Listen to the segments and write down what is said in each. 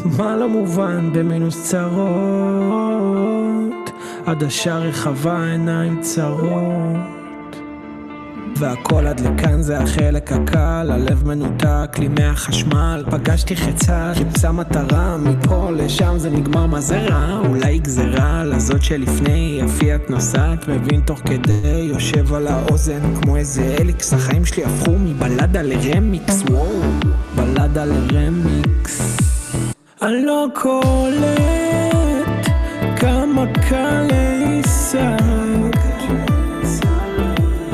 מה לא מובן במינוס צרות, עדשה רחבה עיניים צרות, והכל עד לכאן זה החלק הקל, הלב מנותק לי מהחשמל, פגשתי חצה חיפשה מטרה, מפה לשם זה נגמר מה זה רע, אולי גזרה לזאת שלפני, יפי את נוסעת מבין תוך כדי, יושב על האוזן כמו איזה אליקס, החיים שלי הפכו מבלדה לרמיקס, וואו, בלדה לרמיקס. אני לא קולט כמה קל להישג,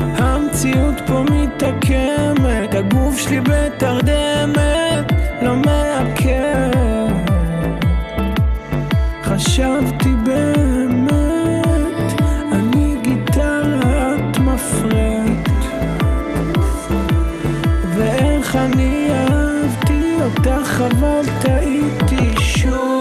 המציאות פה מתעקמת, הגוף שלי בתרדמת, לא מעקר. חשבתי באמת, אני גיטרה את מפרט, ואיך אני אהבתי אותך אבל טעיתי שוב.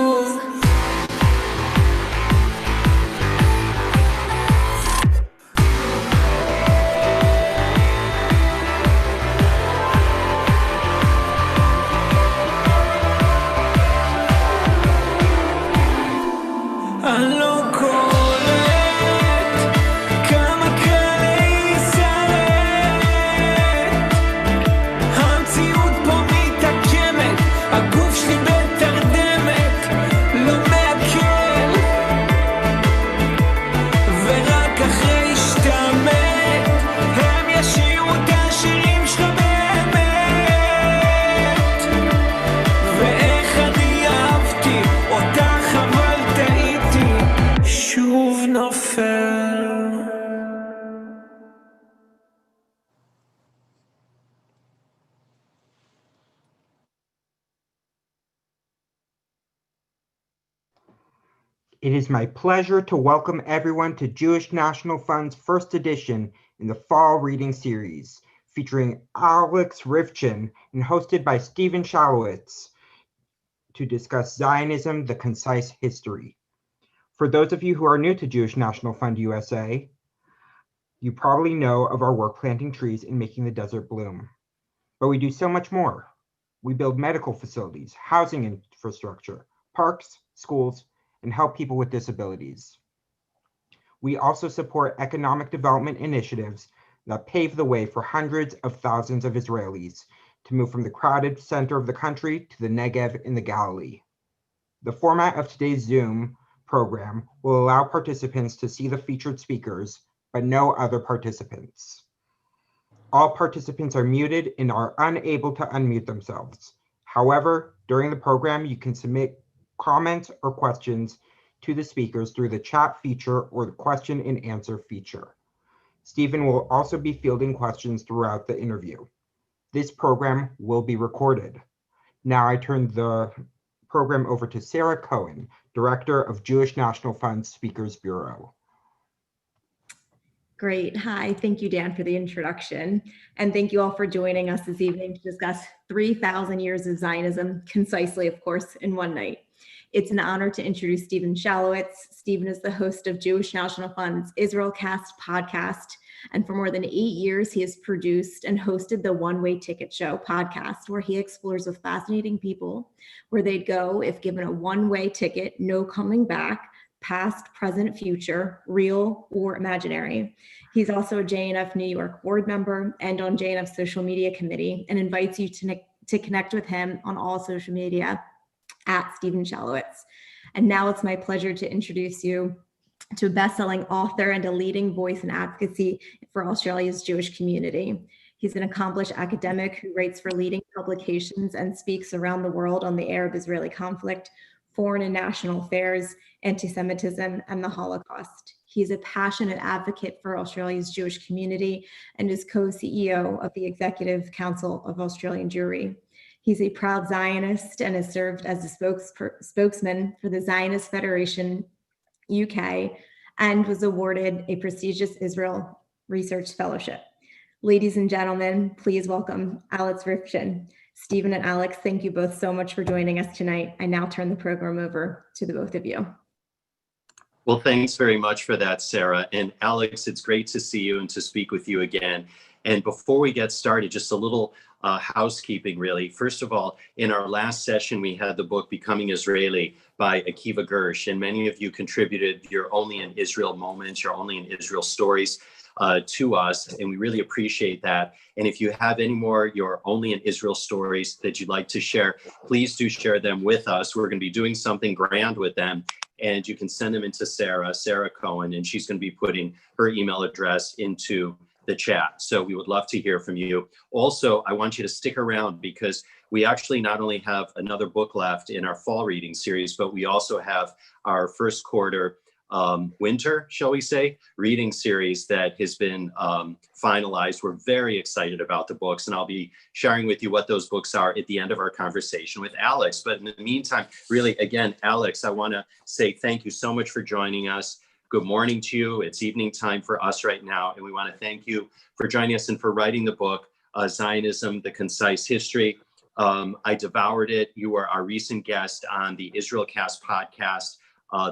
It is my pleasure to welcome everyone to Jewish National Fund's first edition in the Fall Reading Series, featuring Alex Ryvchin and hosted by Steven Shalowitz to discuss Zionism, the Concise History. For those of you who are new to Jewish National Fund USA, you probably know of our work planting trees and making the desert bloom. But we do so much more. We build medical facilities, housing infrastructure, parks, schools, and help people with disabilities. We also support economic development initiatives that pave the way for hundreds of thousands of Israelis to move from the crowded center of the country to the Negev in the Galilee. The format of today's Zoom program will allow participants to see the featured speakers, but no other participants. All participants are muted and are unable to unmute themselves. However, during the program, you can submit comments or questions to the speakers through the chat feature or the question and answer feature. Stephen will also be fielding questions throughout the interview. This program will be recorded. Now I turn the program over to Sarah Cohen, Director of Jewish National Fund's Speakers Bureau. Great. Hi, thank you, Dan, for the introduction. And thank you all for joining us this evening to discuss 3,000 years of Zionism, concisely, of course, in one night. It's an honor to introduce Steven Shalowitz. Steven is the host of Jewish National Fund's IsraelCast podcast. And for more than 8 years, he has produced and hosted the One-Way Ticket Show podcast, where he explores with fascinating people where they'd go if given a one-way ticket, no coming back, past, present, future, real or imaginary. He's also a JNF New York board member and on JNF's social media committee, and invites you to connect with him on all social media at Steven Shalowitz. And now it's my pleasure to introduce you to a best-selling author and a leading voice in advocacy for Australia's Jewish community. He's an accomplished academic who writes for leading publications and speaks around the world on the Arab-Israeli conflict, foreign and national affairs, anti-Semitism, and the Holocaust. He's a passionate advocate for Australia's Jewish community and is co-CEO of the Executive Council of Australian Jewry. He's a proud Zionist and has served as a spokesman for the Zionist Federation UK and was awarded a prestigious Israel Research Fellowship. Ladies and gentlemen, please welcome Alex Ryvchin. Steven and Alex, thank you both so much for joining us tonight. I now turn the program over to the both of you. Well, thanks very much for that, Sarah. And Alex, it's great to see you and to speak with you again. And before we get started, just a little housekeeping, really. First of all, in our last session, we had the book Becoming Israeli by 𝘡𝘪𝘰𝘯𝘪𝘴𝘮, and many of you contributed your Only in Israel moments, your Only in Israel stories to us, and we really appreciate that. And if you have any more your Only in Israel stories that you'd like to share, please do share them with us. We're going to be doing something grand with them, and you can send them into Sarah Cohen, and she's going to be putting her email address into the chat. So we would love to hear from you. Also, I want you to stick around because we actually not only have another book left in our fall reading series, but we also have our first quarter winter, shall we say, reading series that has been finalized. We're very excited about the books, and I'll be sharing with you what those books are at the end of our conversation with Alex. But in the meantime, really, again, Alex, I want to say thank you so much for joining us. Good morning to you. It's evening time for us right now, and we want to thank you for joining us and for writing the book, Zionism, The Concise History. I devoured it. You were our recent guest on the IsraelCast podcast.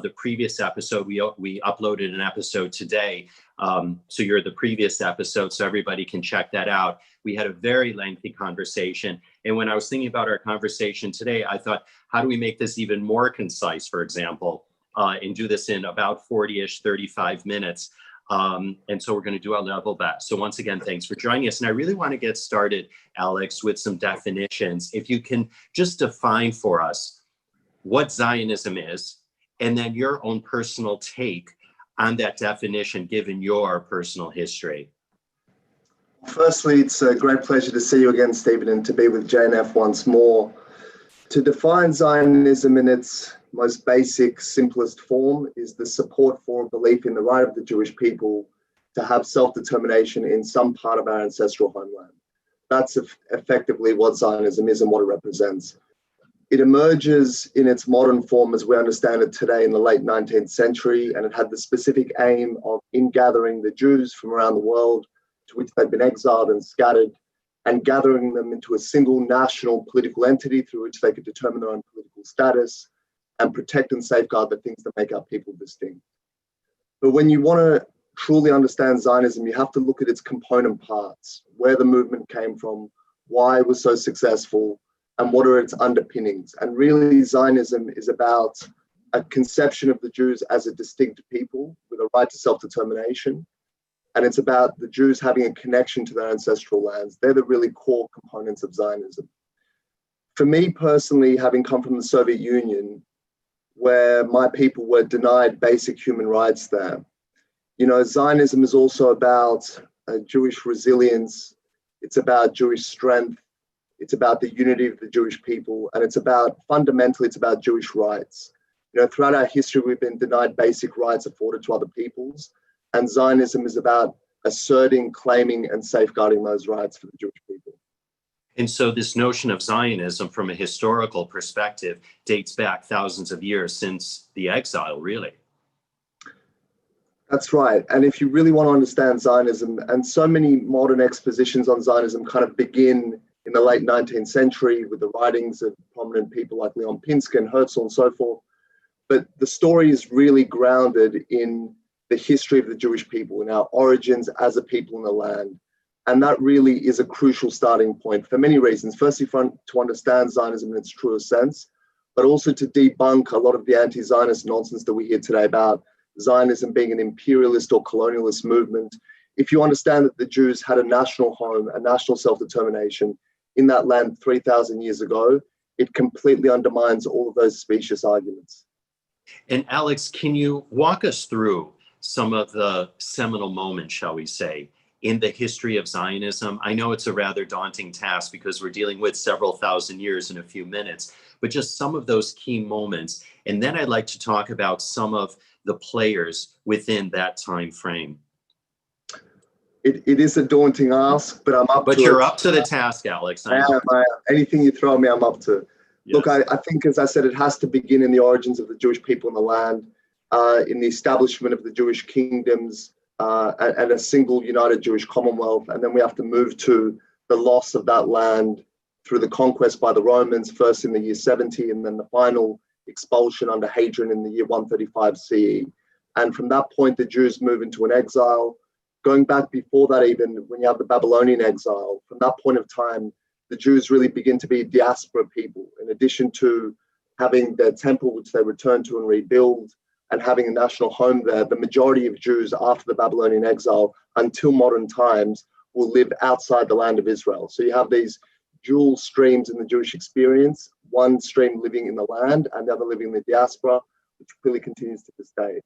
The previous episode, we uploaded an episode today. So you're the previous episode, so everybody can check that out. We had a very lengthy conversation. And when I was thinking about our conversation today, I thought, how do we make this even more concise, for example? And do this in about 40-ish, 35 minutes. And so we're going to do our level best. So once again, thanks for joining us. And I really want to get started, Alex, with some definitions. If you can just define for us what Zionism is, and then your own personal take on that definition, given your personal history. Firstly, it's a great pleasure to see you again, Stephen, and to be with JNF once more. To define Zionism in its most basic, simplest form is the support for belief in the right of the Jewish people to have self-determination in some part of our ancestral homeland. That's effectively what Zionism is and what it represents. It emerges in its modern form as we understand it today in the late 19th century, and it had the specific aim of ingathering the Jews from around the world to which they'd been exiled and scattered, and gathering them into a single national political entity through which they could determine their own political status and protect and safeguard the things that make our people distinct. But when you want to truly understand Zionism, you have to look at its component parts, where the movement came from, why it was so successful, and what are its underpinnings. And really, Zionism is about a conception of the Jews as a distinct people with a right to self-determination. And it's about the Jews having a connection to their ancestral lands. They're the really core components of Zionism. For me personally, having come from the Soviet Union, where my people were denied basic human rights there, Zionism is also about Jewish resilience. It's about Jewish strength. It's about the unity of the Jewish people. And fundamentally, it's about Jewish rights. Throughout our history, we've been denied basic rights afforded to other peoples. And Zionism is about asserting, claiming, and safeguarding those rights for the Jewish people. And so this notion of Zionism from a historical perspective dates back thousands of years since the exile, really. That's right. And if you really want to understand Zionism, and so many modern expositions on Zionism kind of begin in the late 19th century with the writings of prominent people like Leon Pinsker and Herzl and so forth. But the story is really grounded in the history of the Jewish people, in our origins as a people in the land. And that really is a crucial starting point for many reasons. Firstly, to understand Zionism in its truest sense, but also to debunk a lot of the anti-Zionist nonsense that we hear today about Zionism being an imperialist or colonialist movement. If you understand that the Jews had a national home, a national self-determination in that land 3,000 years ago, it completely undermines all of those specious arguments. And Alex, can you walk us through some of the seminal moments, shall we say, in the history of Zionism? I know it's a rather daunting task because we're dealing with several thousand years in a few minutes, but just some of those key moments. And then I'd like to talk about some of the players within that time frame. It is a daunting ask, but I'm up to it. But you're up to the task, Alex. Anything you throw me, I'm up to. Yes. Look, I think, as I said, it has to begin in the origins of the Jewish people in the land, in the establishment of the Jewish kingdoms, and a single united Jewish commonwealth. And then we have to move to the loss of that land through the conquest by the Romans, first in the year 70, and then the final expulsion under Hadrian in the year 135 CE. And from that point, the Jews move into an exile. Going back before that, even when you have the Babylonian exile, from that point of time, the Jews really begin to be diaspora people. In addition to having their temple, which they return to and rebuild, and having a national home there, the majority of Jews after the Babylonian exile until modern times will live outside the land of Israel. So you have these dual streams in the Jewish experience, one stream living in the land and the other living in the diaspora, which really continues to this day.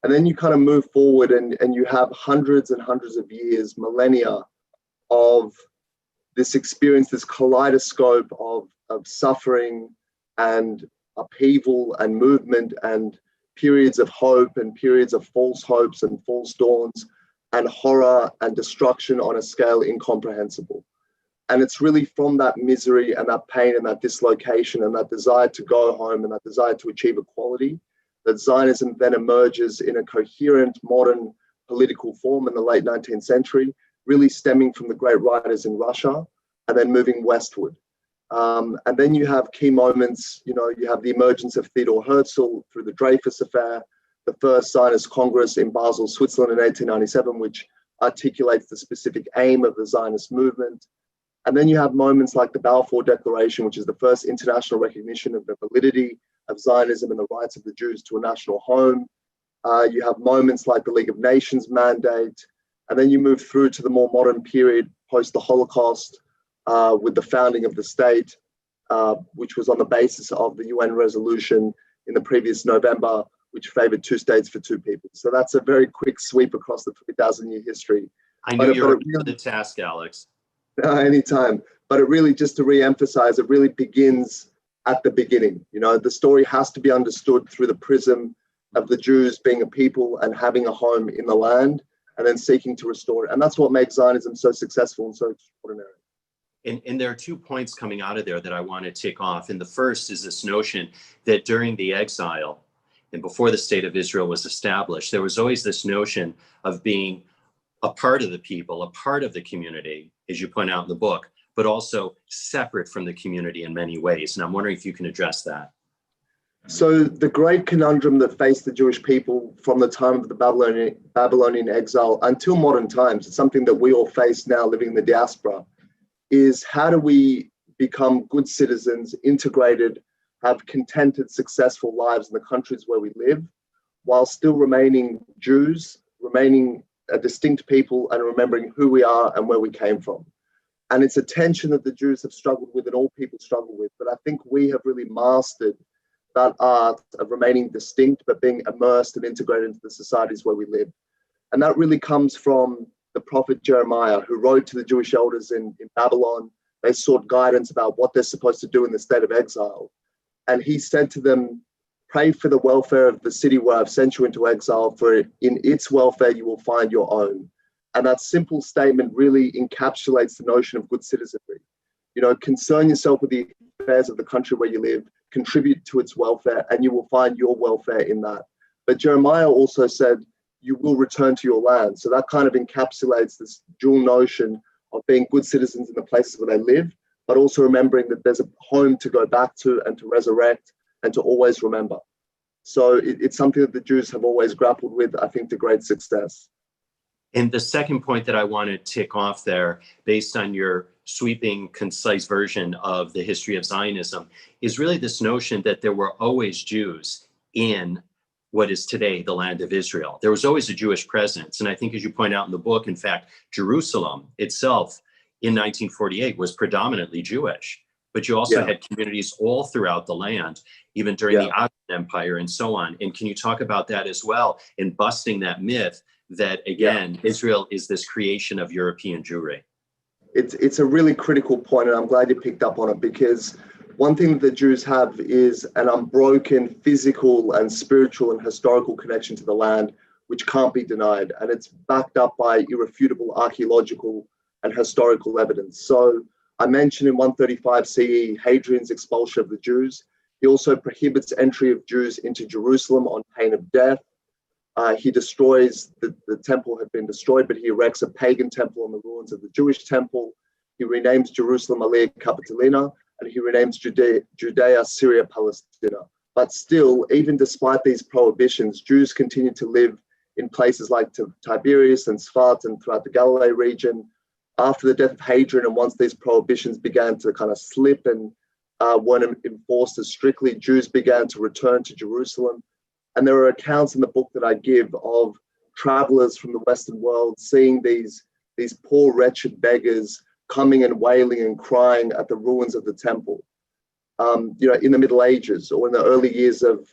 And then you kind of move forward and you have hundreds and hundreds of years, millennia of this experience, this kaleidoscope of suffering and upheaval and movement and periods of hope and periods of false hopes and false dawns and horror and destruction on a scale incomprehensible. And it's really from that misery and that pain and that dislocation and that desire to go home and that desire to achieve equality that Zionism then emerges in a coherent modern political form in the late 19th century, really stemming from the great writers in Russia and then moving westward. And then you have key moments, you have the emergence of Theodor Herzl through the Dreyfus Affair, the first Zionist Congress in Basel, Switzerland in 1897, which articulates the specific aim of the Zionist movement. And then you have moments like the Balfour Declaration, which is the first international recognition of the validity of Zionism and the rights of the Jews to a national home. You have moments like the League of Nations mandate. And then you move through to the more modern period post the Holocaust with the founding of the state, which was on the basis of the UN resolution in the previous November, which favored 2 states for 2 people. So that's a very quick sweep across the 3,000-year history. I knew you were up to the task, Alex. Anytime. But it really, just to re-emphasize, it really begins at the beginning. The story has to be understood through the prism of the Jews being a people and having a home in the land and then seeking to restore it. And that's what makes Zionism so successful and so extraordinary. And there are 2 points coming out of there that I want to tick off. And the first is this notion that during the exile and before the state of Israel was established, there was always this notion of being a part of the people, a part of the community, as you point out in the book, but also separate from the community in many ways. And I'm wondering if you can address that. So the great conundrum that faced the Jewish people from the time of the Babylonian exile until modern times, it's something that we all face now living in the diaspora, is how do we become good citizens, integrated, have contented, successful lives in the countries where we live, while still remaining Jews, remaining a distinct people and remembering who we are and where we came from. And it's a tension that the Jews have struggled with and all people struggle with. But I think we have really mastered that art of remaining distinct, but being immersed and integrated into the societies where we live. And that really comes from the prophet Jeremiah, who wrote to the Jewish elders in Babylon. They sought guidance about what they're supposed to do in the state of exile. And he said to them, pray for the welfare of the city where I've sent you into exile, for in its welfare you will find your own. And that simple statement really encapsulates the notion of good citizenry. Concern yourself with the affairs of the country where you live, contribute to its welfare, and you will find your welfare in that. But Jeremiah also said, you will return to your land. So that kind of encapsulates this dual notion of being good citizens in the places where they live, but also remembering that there's a home to go back to and to resurrect and to always remember. So it's something that the Jews have always grappled with, I think, to great success. And the second point that I want to tick off there, based on your sweeping, concise version of the history of Zionism, is really this notion that there were always Jews in what is today the land of Israel. There was always a Jewish presence. And I think, as you point out in the book, in fact, Jerusalem itself in 1948 was predominantly Jewish. But you also had communities all throughout the land, even during the Ottoman Empire and so on. And can you talk about that as well, in busting that myth that, again, Israel is this creation of European Jewry? It's a really critical point, and I'm glad you picked up on it, because one thing that the Jews have is an unbroken physical and spiritual and historical connection to the land, which can't be denied. And it's backed up by irrefutable archaeological and historical evidence. So I mentioned in 135 CE, Hadrian's expulsion of the Jews. He also prohibits entry of Jews into Jerusalem on pain of death. He destroys, the temple had been destroyed, but he erects a pagan temple on the ruins of the Jewish temple. He renames Jerusalem Alia Capitolina, and he renames Judea Syria Palestina. But still, even despite these prohibitions, Jews continue to live in places like Tiberias and Sfat and throughout the Galilee region, after the death of Hadrian, and once these prohibitions began to kind of slip and weren't enforced as strictly, Jews began to return to Jerusalem. And there are accounts in the book that I give of travelers from the Western world seeing these poor, wretched beggars coming and wailing and crying at the ruins of the temple, in the Middle Ages or in the early years of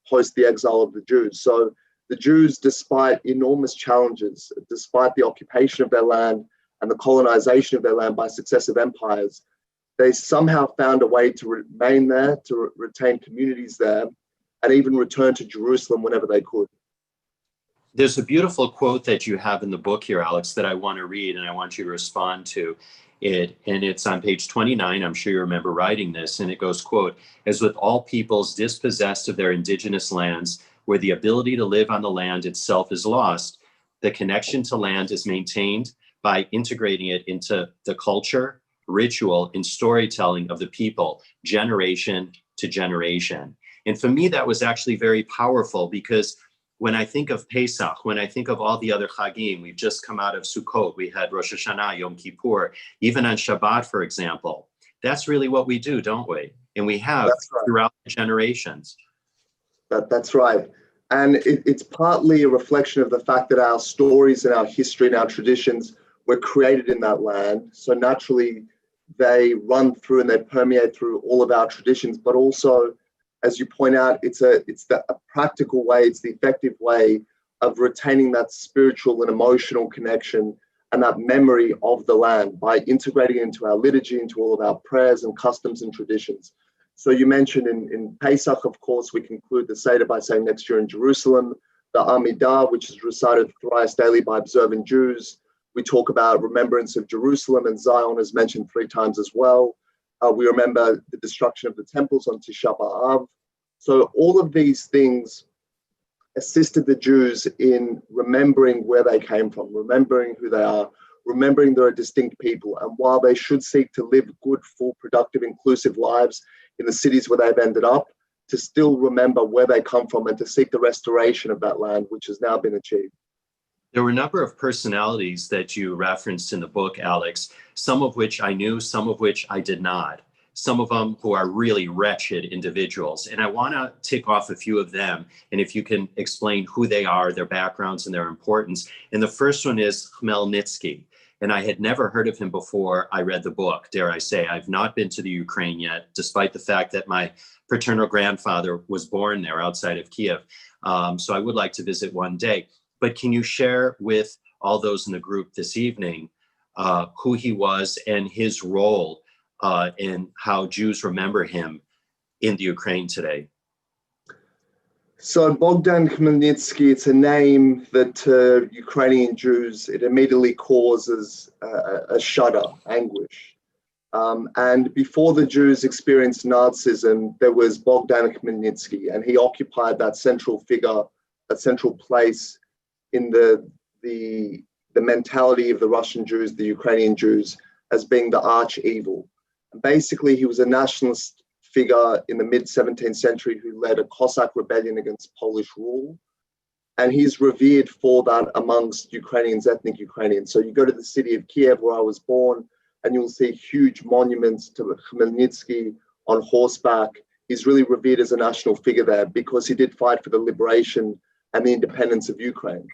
post the exile of the Jews. So the Jews, despite enormous challenges, despite the occupation of their land and the colonization of their land by successive empires, they somehow found a way to remain there, to retain communities there, and even return to Jerusalem whenever they could. There's a beautiful quote that you have in the book here, Alex, that I want to read, and I want you to respond to it. And it's on page 29. I'm sure you remember writing this. And it goes, quote, "As with all peoples dispossessed of their indigenous lands, where the ability to live on the land itself is lost, the connection to land is maintained by integrating it into the culture, ritual, and storytelling of the people, generation to generation." And for me, that was actually very powerful, because when I think of Pesach, when I think of all the other Chagim, we've just come out of Sukkot, we had Rosh Hashanah, Yom Kippur, even on Shabbat, for example. That's really what we do, don't we? And we have throughout the generations. That's right. And it's partly a reflection of the fact that our stories and our history and our traditions were created in that land. So naturally, they run through and they permeate through all of our traditions, but also, as you point out, it's a practical way, it's the effective way of retaining that spiritual and emotional connection and that memory of the land by integrating it into our liturgy, into all of our prayers and customs and traditions. So you mentioned in Pesach, of course, we conclude the Seder by saying next year in Jerusalem, the Amidah, which is recited thrice daily by observant Jews. We talk about remembrance of Jerusalem, and Zion is mentioned 3 times as well. We remember the destruction of the temples on Tisha B'Av. So all of these things assisted the Jews in remembering where they came from, remembering who they are, remembering they're a distinct people. And while they should seek to live good, full, productive, inclusive lives in the cities where they've ended up, to still remember where they come from and to seek the restoration of that land, which has now been achieved. There were a number of personalities that you referenced in the book, Alex, some of which I knew, some of which I did not. Some of them who are really wretched individuals. And I want to tick off a few of them. And if you can explain who they are, their backgrounds and their importance. And the first one is Khmelnytsky. And I had never heard of him before I read the book, dare I say. I've not been to the Ukraine yet, despite the fact that my paternal grandfather was born there outside of Kiev. So I would like to visit one day. But can you share with all those in the group this evening who he was and his role and how Jews remember him in the Ukraine today? So Bogdan Khmelnytsky, it's a name that Ukrainian Jews, it immediately causes a shudder, anguish. And before the Jews experienced Nazism, there was Bogdan Khmelnytsky, and he occupied that central figure, that central place in the mentality of the Russian Jews, the Ukrainian Jews, as being the arch evil. Basically, he was a nationalist figure in the mid-17th century who led a Cossack rebellion against Polish rule. And he's revered for that amongst Ukrainians, ethnic Ukrainians. So you go to the city of Kiev, where I was born, and you'll see huge monuments to Khmelnytsky on horseback. He's really revered as a national figure there because he did fight for the liberation and the independence of Ukraine.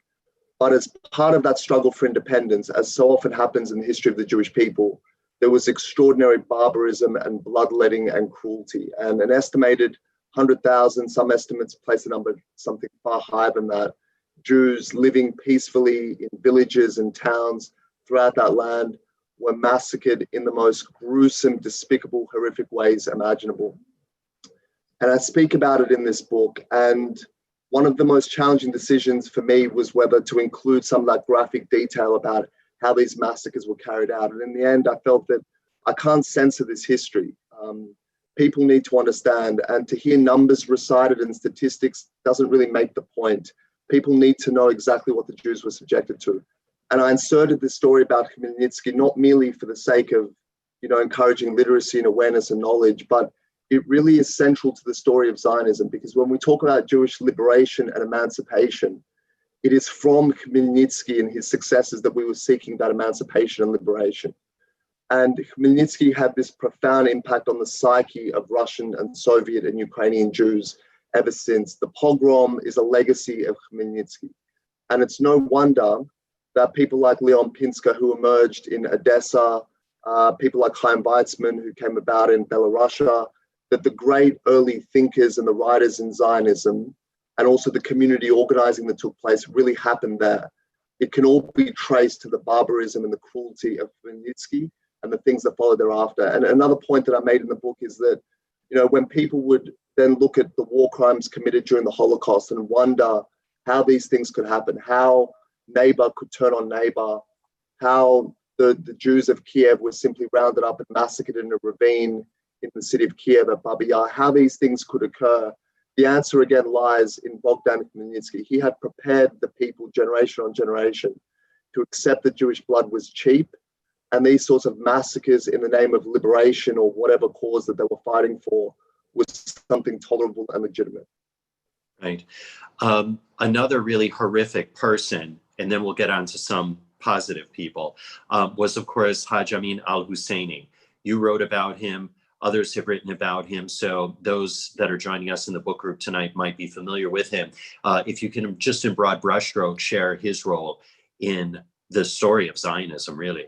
But as part of that struggle for independence, as so often happens in the history of the Jewish people, there was extraordinary barbarism and bloodletting and cruelty. And an estimated 100,000, some estimates place the number something far higher than that, Jews living peacefully in villages and towns throughout that land were massacred in the most gruesome, despicable, horrific ways imaginable. And I speak about it in this book. And one of the most challenging decisions for me was whether to include some of that graphic detail about how these massacres were carried out. And in the end, I felt that I can't censor this history. People need to understand, and to hear numbers recited and statistics doesn't really make the point. People need to know exactly what the Jews were subjected to. And I inserted this story about Khmelnytsky, not merely for the sake of, encouraging literacy and awareness and knowledge, but it really is central to the story of Zionism, because when we talk about Jewish liberation and emancipation, it is from Khmelnytsky and his successors that we were seeking that emancipation and liberation. And Khmelnytsky had this profound impact on the psyche of Russian and Soviet and Ukrainian Jews ever since. The pogrom is a legacy of Khmelnytsky. And it's no wonder that people like Leon Pinsker, who emerged in Odessa, people like Chaim Weizmann, who came about in Belarusia, that the great early thinkers and the writers in Zionism, and also the community organizing that took place, really happened there. It can all be traced to the barbarism and the cruelty of Khmelnytsky and the things that followed thereafter. And another point that I made in the book is that, when people would then look at the war crimes committed during the Holocaust and wonder how these things could happen, how neighbor could turn on neighbor, how the Jews of Kiev were simply rounded up and massacred in a ravine in the city of Kiev at Babi Yar, how these things could occur. The answer again lies in Bogdan Khmelnytsky. He had prepared the people generation on generation to accept that Jewish blood was cheap, and these sorts of massacres in the name of liberation or whatever cause that they were fighting for was something tolerable and legitimate. Right. Another really horrific person, and then we'll get on to some positive people, was, of course, Haj Amin al-Husseini. You wrote about him. Others have written about him. So those that are joining us in the book group tonight might be familiar with him. If you can just in broad brushstrokes share his role in the story of Zionism, really.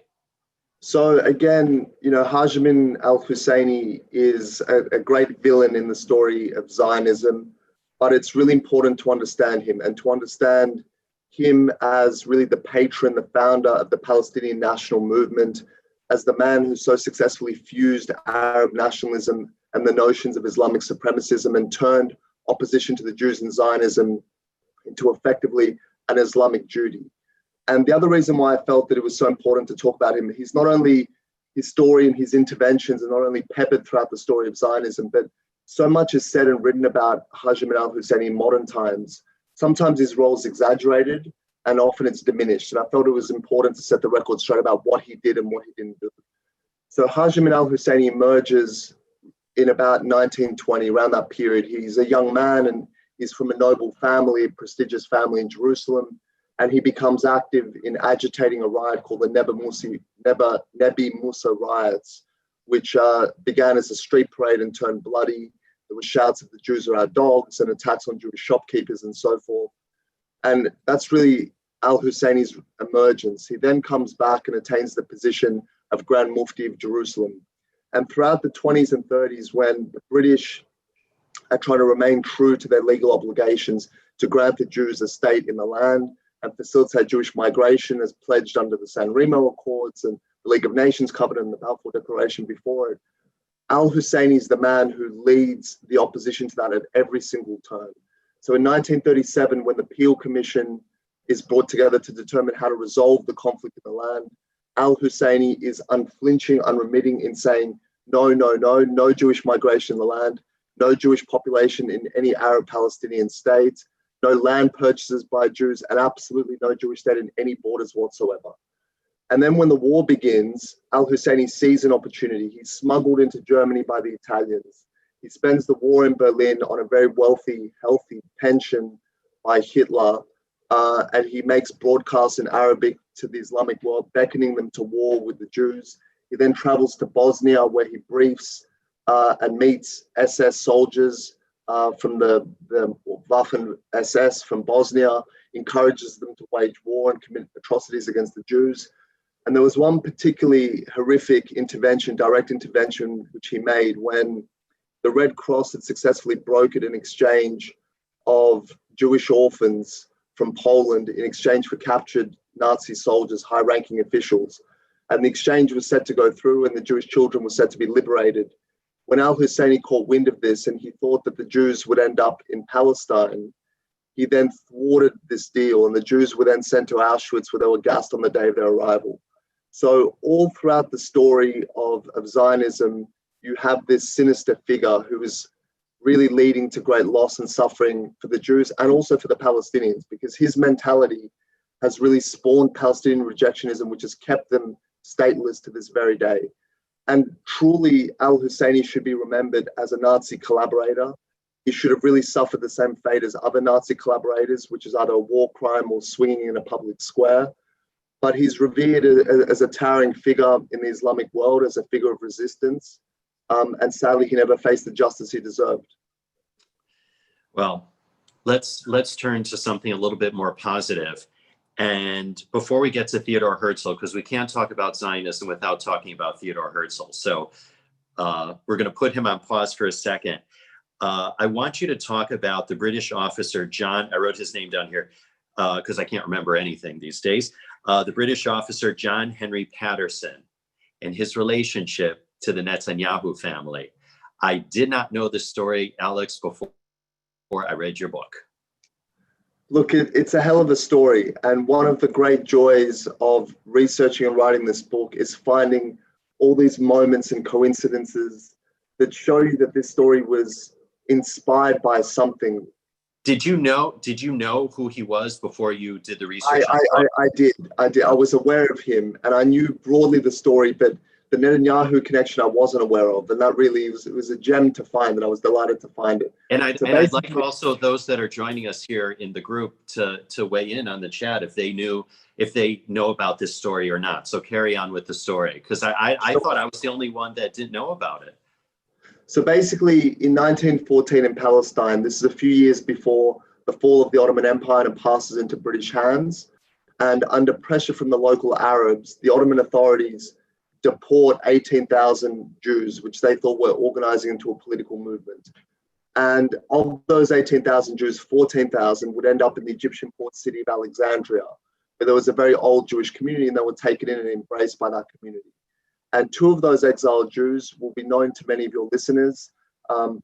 So again, Haj Amin al-Husseini is a great villain in the story of Zionism, but it's really important to understand him and to understand him as really the patron, the founder of the Palestinian national movement, as the man who so successfully fused Arab nationalism and the notions of Islamic supremacism and turned opposition to the Jews and Zionism into effectively an Islamic duty. And the other reason why I felt that it was so important to talk about him, he's not only his story and his interventions are not only peppered throughout the story of Zionism, but so much is said and written about Haj Amin al-Husseini in modern times. Sometimes his role is exaggerated and often it's diminished. And I felt it was important to set the record straight about what he did and what he didn't do. So Haj Amin al-Husseini emerges in about 1920, around that period. He's a young man and he's from a noble family, a prestigious family in Jerusalem. And he becomes active in agitating a riot called the Nebi Musa riots, which began as a street parade and turned bloody. There were shouts of the Jews are our dogs and attacks on Jewish shopkeepers and so forth. And that's really al-Husseini's emergence. He then comes back and attains the position of Grand Mufti of Jerusalem. And throughout the 20s and 30s, when the British are trying to remain true to their legal obligations to grant the Jews a state in the land and facilitate Jewish migration as pledged under the San Remo Accords and the League of Nations Covenant and the Balfour Declaration before it, al-Husseini is the man who leads the opposition to that at every single turn. So in 1937, when the Peel Commission is brought together to determine how to resolve the conflict in the land, al-Husseini is unflinching, unremitting in saying, no Jewish migration in the land, no Jewish population in any Arab Palestinian state, no land purchases by Jews, and absolutely no Jewish state in any borders whatsoever. And then when the war begins, al-Husseini sees an opportunity. He's smuggled into Germany by the Italians. He spends the war in Berlin on a very wealthy, healthy pension by Hitler, and he makes broadcasts in Arabic to the Islamic world, beckoning them to war with the Jews. He then travels to Bosnia, where he briefs and meets SS soldiers from the Waffen SS from Bosnia, encourages them to wage war and commit atrocities against the Jews. And there was one particularly horrific intervention, direct intervention, which he made when the Red Cross had successfully brokered an exchange of Jewish orphans from Poland in exchange for captured Nazi soldiers, high-ranking officials. And the exchange was set to go through and the Jewish children were set to be liberated. When al-Husseini caught wind of this and he thought that the Jews would end up in Palestine, he then thwarted this deal and the Jews were then sent to Auschwitz where they were gassed on the day of their arrival. So all throughout the story of Zionism, you have this sinister figure who is really leading to great loss and suffering for the Jews and also for the Palestinians, because his mentality has really spawned Palestinian rejectionism, which has kept them stateless to this very day. And truly, al-Husseini should be remembered as a Nazi collaborator, he should have really suffered the same fate as other Nazi collaborators, which is either a war crime or swinging in a public square. But he's revered as a towering figure in the Islamic world, as a figure of resistance. And sadly, he never faced the justice he deserved. Well, let's turn to something a little bit more positive. And before we get to Theodor Herzl, because we can't talk about Zionism without talking about Theodor Herzl. So we're going to put him on pause for a second. I want you to talk about the British officer, John, I wrote his name down here because I can't remember anything these days. The British officer, John Henry Patterson, and his relationship to the Netanyahu family. I did not know this story, Alex, before I read your book. Look, it's a hell of a story. And one of the great joys of researching and writing this book is finding all these moments and coincidences that show you that this story was inspired by something. Did you know who he was before you did the research? I did. I was aware of him, and I knew broadly the story, but the Netanyahu connection I wasn't aware of, and that really was a gem to find, and I was delighted to find it. And I'd like also those that are joining us here in the group to weigh in on the chat if they know about this story or not. So carry on with the story, because I thought I was the only one that didn't know about it. So basically, in 1914 in Palestine, this is a few years before the fall of the Ottoman Empire and passes into British hands. And under pressure from the local Arabs, the Ottoman authorities deport 18,000 Jews, which they thought were organizing into a political movement. And of those 18,000 Jews, 14,000 would end up in the Egyptian port city of Alexandria, where there was a very old Jewish community, and they were taken in and embraced by that community. And two of those exiled Jews will be known to many of your listeners,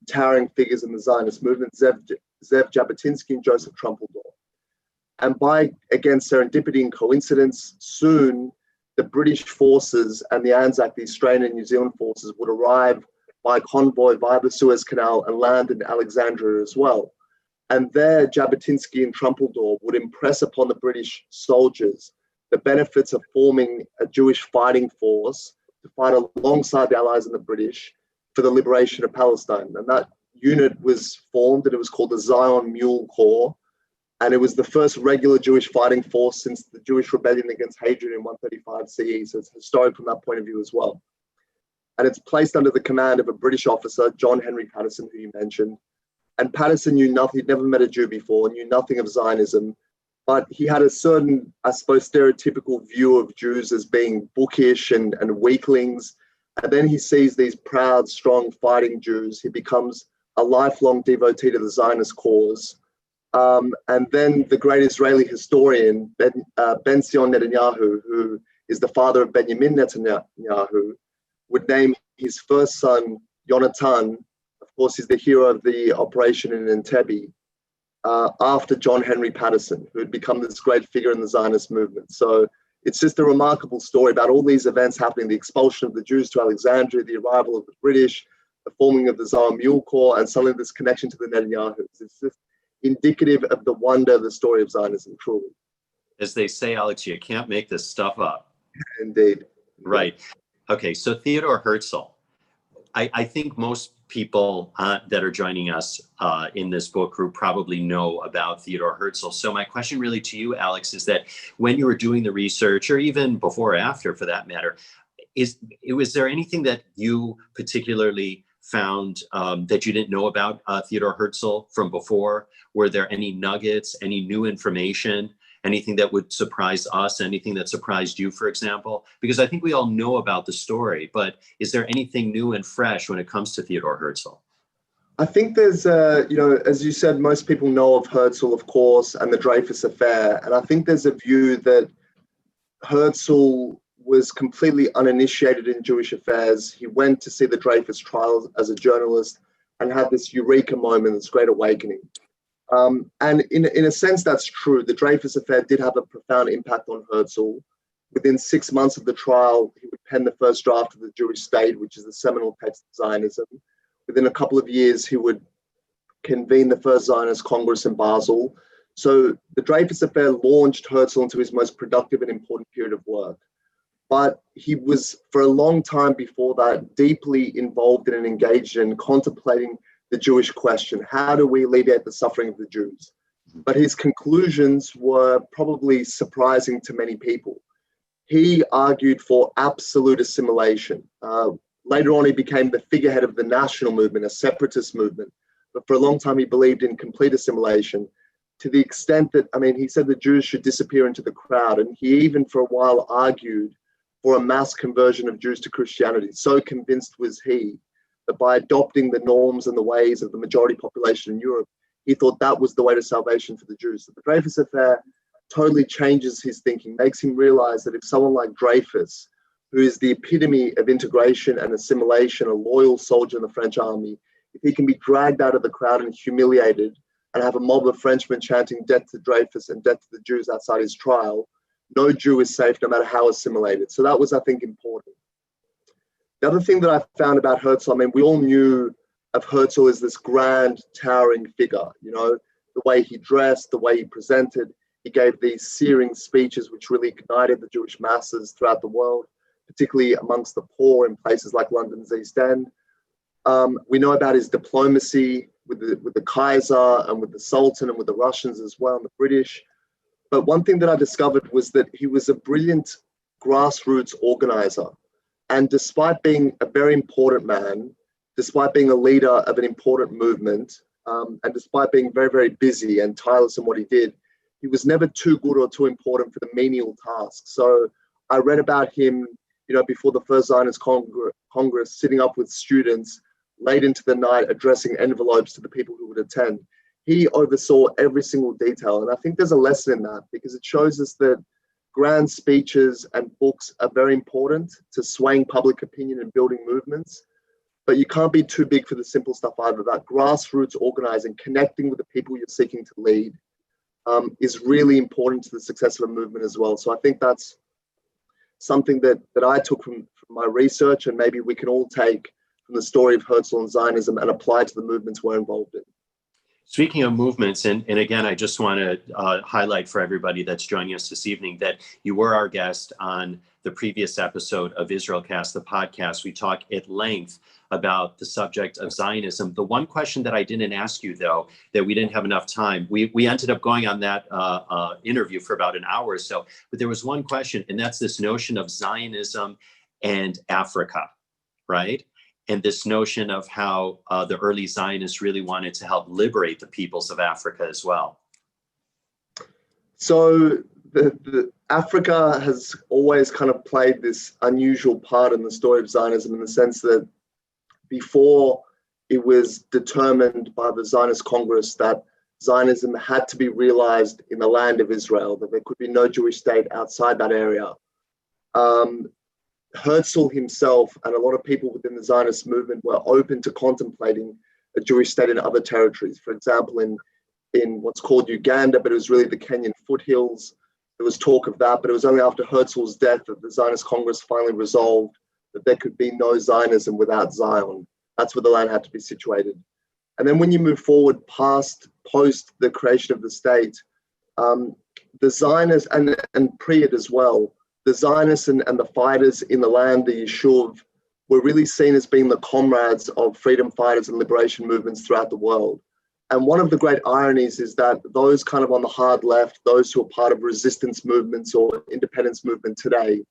towering figures in the Zionist movement, Zev Jabotinsky and Joseph Trumpeldor. And by, again, serendipity and coincidence, soon the British forces and the Anzac, the Australian and New Zealand forces, would arrive by convoy via the Suez Canal and land in Alexandria as well. And there, Jabotinsky and Trumpeldor would impress upon the British soldiers the benefits of forming a Jewish fighting force to fight alongside the Allies and the British for the liberation of Palestine. And that unit was formed, and it was called the Zion Mule Corps. And it was the first regular Jewish fighting force since the Jewish rebellion against Hadrian in 135 CE. So it's historic from that point of view as well. And it's placed under the command of a British officer, John Henry Patterson, who you mentioned. And Patterson knew nothing, he'd never met a Jew before, knew nothing of Zionism. But he had a certain, I suppose, stereotypical view of Jews as being bookish and weaklings. And then he sees these proud, strong, fighting Jews. He becomes a lifelong devotee to the Zionist cause. And then the great Israeli historian, Ben-Zion Netanyahu, who is the father of Benjamin Netanyahu, would name his first son, Yonatan. Of course, he's the hero of the operation in Entebbe, after John Henry Patterson, who had become this great figure in the Zionist movement. So it's just a remarkable story about all these events happening, the expulsion of the Jews to Alexandria, the arrival of the British, the forming of the Zion Mule Corps, and suddenly this connection to the Netanyahus. It's just indicative of the wonder of the story of Zionism, truly. As they say, Alex, you can't make this stuff up. Indeed. Right. Okay, so Theodor Herzl. I think most people that are joining us in this book group probably know about Theodor Herzl. So my question really to you, Alex, is that when you were doing the research, or even before or after for that matter, was there anything that you particularly found that you didn't know about Theodor Herzl from before? Were there any nuggets, any new information, anything that would surprise us, anything that surprised you, for example? Because I think we all know about the story, but is there anything new and fresh when it comes to Theodor Herzl? I think there's, as you said, most people know of Herzl, of course, and the Dreyfus Affair. And I think there's a view that Herzl was completely uninitiated in Jewish affairs. He went to see the Dreyfus trial as a journalist and had this eureka moment, this great awakening. And in a sense, that's true. The Dreyfus Affair did have a profound impact on Herzl. Within 6 months of the trial, he would pen the first draft of the Jewish State, which is the seminal text of Zionism. Within a couple of years, he would convene the first Zionist Congress in Basel. So the Dreyfus Affair launched Herzl into his most productive and important period of work. But he was, for a long time before that, deeply involved in and engaged in contemplating the Jewish question. How do we alleviate the suffering of the Jews? But his conclusions were probably surprising to many people. He argued for absolute assimilation. Later on, he became the figurehead of the national movement, a separatist movement. But for a long time, he believed in complete assimilation, to the extent that, I mean, he said the Jews should disappear into the crowd. And he even for a while argued for a mass conversion of Jews to Christianity. So convinced was he that by adopting the norms and the ways of the majority population in Europe, he thought that was the way to salvation for the Jews. So the Dreyfus Affair totally changes his thinking, makes him realize that if someone like Dreyfus, who is the epitome of integration and assimilation, a loyal soldier in the French army, if he can be dragged out of the crowd and humiliated and have a mob of Frenchmen chanting death to Dreyfus and death to the Jews outside his trial, no Jew is safe no matter how assimilated. So that was, I think, important. The other thing that I found about Herzl, I mean, we all knew of Herzl as this grand, towering figure, you know, the way he dressed, the way he presented. He gave these searing speeches which really ignited the Jewish masses throughout the world, particularly amongst the poor in places like London's East End. We know about his diplomacy with the Kaiser and with the Sultan and with the Russians as well, and the British. But one thing that I discovered was that he was a brilliant grassroots organizer. And despite being a very important man, despite being a leader of an important movement, and despite being very, very busy and tireless in what he did, he was never too good or too important for the menial tasks. So I read about him, you know, before the first Zionist Congress, sitting up with students late into the night, addressing envelopes to the people who would attend. He oversaw every single detail. And I think there's a lesson in that, because it shows us that grand speeches and books are very important to swaying public opinion and building movements. But you can't be too big for the simple stuff either. That grassroots organizing, connecting with the people you're seeking to lead, is really important to the success of a movement as well. So I think that's something that I took from my research, and maybe we can all take from the story of Herzl and Zionism and apply to the movements we're involved in. Speaking of movements, and again, I just want to highlight for everybody that's joining us this evening that you were our guest on the previous episode of IsraelCast, the podcast. We talk at length about the subject of Zionism. The one question that I didn't ask you, though, that we didn't have enough time, we ended up going on that interview for about an hour or so, but there was one question, and that's this notion of Zionism and Africa, right? And this notion of how the early Zionists really wanted to help liberate the peoples of Africa as well. So the Africa has always kind of played this unusual part in the story of Zionism, in the sense that before it was determined by the Zionist Congress that Zionism had to be realized in the land of Israel, that there could be no Jewish state outside that area. Herzl himself and a lot of people within the Zionist movement were open to contemplating a Jewish state in other territories. For example, in what's called Uganda, but it was really the Kenyan foothills. There was talk of that, but it was only after Herzl's death that the Zionist Congress finally resolved that there could be no Zionism without Zion. That's where the land had to be situated. And then when you move forward post the creation of the state, the Zionists, and pre it as well, the Zionists and the fighters in the land, the Yishuv, were really seen as being the comrades of freedom fighters and liberation movements throughout the world. And one of the great ironies is that those kind of on the hard left, those who are part of resistance movements or independence movement today,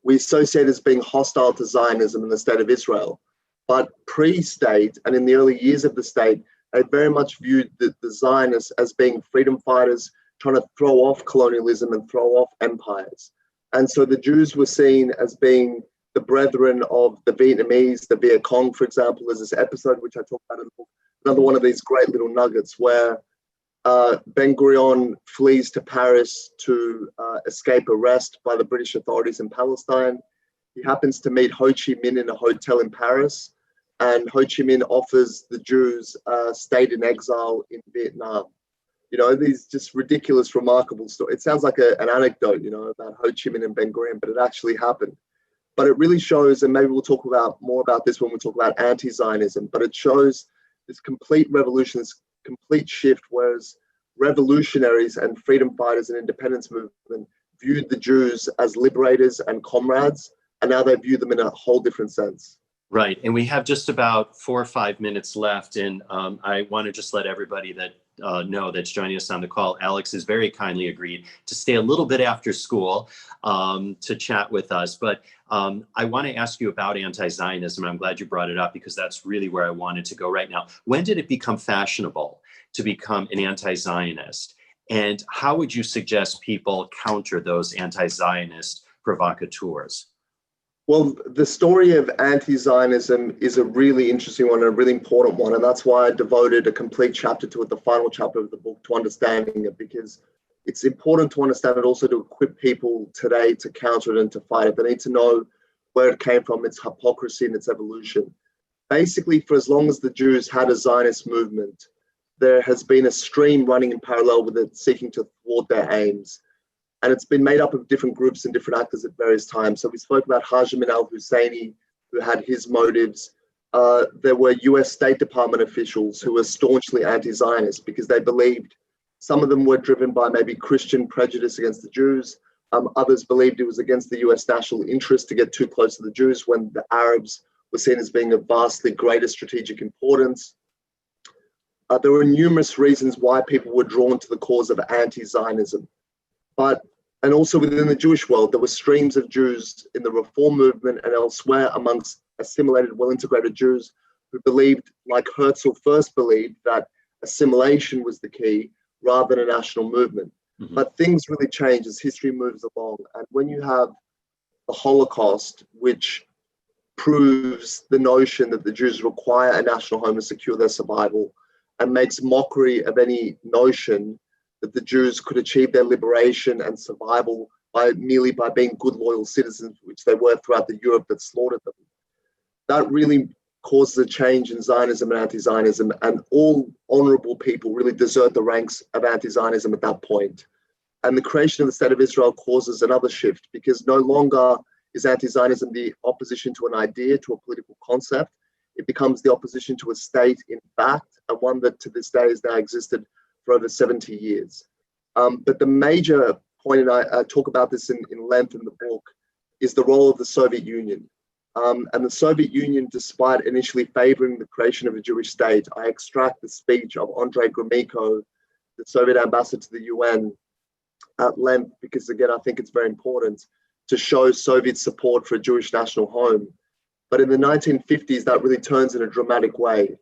we associate as being hostile to Zionism and the state of Israel. But pre-state and in the early years of the state, they very much viewed the Zionists as being freedom fighters trying to throw off colonialism and throw off empires. And so the Jews were seen as being the brethren of the Vietnamese, the Viet Cong, for example. There's this episode which I talk about in the book, another one of these great little nuggets where Ben Gurion flees to Paris to escape arrest by the British authorities in Palestine. He happens to meet Ho Chi Minh in a hotel in Paris, and Ho Chi Minh offers the Jews stayed in exile in Vietnam. You know, these just ridiculous, remarkable stories. It sounds like an anecdote, you know, about Ho Chi Minh and Ben Gurion, but it actually happened. But it really shows, and maybe we'll talk about more about this when we talk about anti-Zionism, but it shows this complete revolution, this complete shift, whereas revolutionaries and freedom fighters and independence movement viewed the Jews as liberators and comrades, and now they view them in a whole different sense. Right. And we have just about 4 or 5 minutes left. And I want to just let everybody that know that's joining us on the call. Alex has very kindly agreed to stay a little bit after school to chat with us. But I want to ask you about anti-Zionism. I'm glad you brought it up because that's really where I wanted to go right now. When did it become fashionable to become an anti-Zionist? And how would you suggest people counter those anti-Zionist provocateurs? Well, the story of anti-Zionism is a really interesting one and a really important one. And that's why I devoted a complete chapter to it, the final chapter of the book, to understanding it, because it's important to understand it also to equip people today to counter it and to fight it. They need to know where it came from, its hypocrisy and its evolution. Basically, for as long as the Jews had a Zionist movement, there has been a stream running in parallel with it seeking to thwart their aims. And it's been made up of different groups and different actors at various times. So we spoke about Hashim al-Husseini, who had his motives. There were US State Department officials who were staunchly anti-Zionist because they believed some of them were driven by maybe Christian prejudice against the Jews. Others believed it was against the US national interest to get too close to the Jews when the Arabs were seen as being of vastly greater strategic importance. There were numerous reasons why people were drawn to the cause of anti-Zionism. And also within the Jewish world, there were streams of Jews in the Reform movement and elsewhere amongst assimilated, well-integrated Jews who believed, like Herzl first believed, that assimilation was the key rather than a national movement. Mm-hmm. But things really change as history moves along. And when you have the Holocaust, which proves the notion that the Jews require a national home to secure their survival and makes mockery of any notion that the Jews could achieve their liberation and survival merely by being good, loyal citizens, which they were throughout the Europe that slaughtered them. That really causes a change in Zionism and anti-Zionism, and all honorable people really desert the ranks of anti-Zionism at that point. And the creation of the State of Israel causes another shift, because no longer is anti-Zionism the opposition to an idea, to a political concept. It becomes the opposition to a state in fact, and one that to this day has now existed for over 70 years. But the major point, and I talk about this in length in the book, is the role of the Soviet Union. And the Soviet Union, despite initially favoring the creation of a Jewish state, I extract the speech of Andrei Gromyko, the Soviet ambassador to the UN, at length, because again, I think it's very important to show Soviet support for a Jewish national home. But in the 1950s, that really turns in a dramatic way.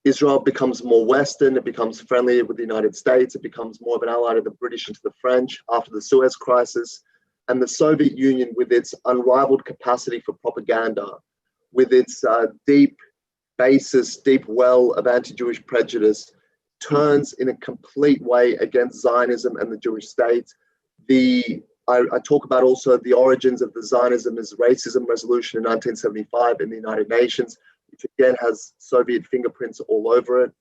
Israel becomes more Western, it becomes friendlier with the United States, it becomes more of an ally to the British and to the French after the Suez Crisis. And the Soviet Union, with its unrivaled capacity for propaganda, with its deep basis, deep well of anti-Jewish prejudice, turns in a complete way against Zionism and the Jewish state. I talk about also the origins of the Zionism as racism resolution in 1975 in the United Nations, which again has Soviet fingerprints all over it.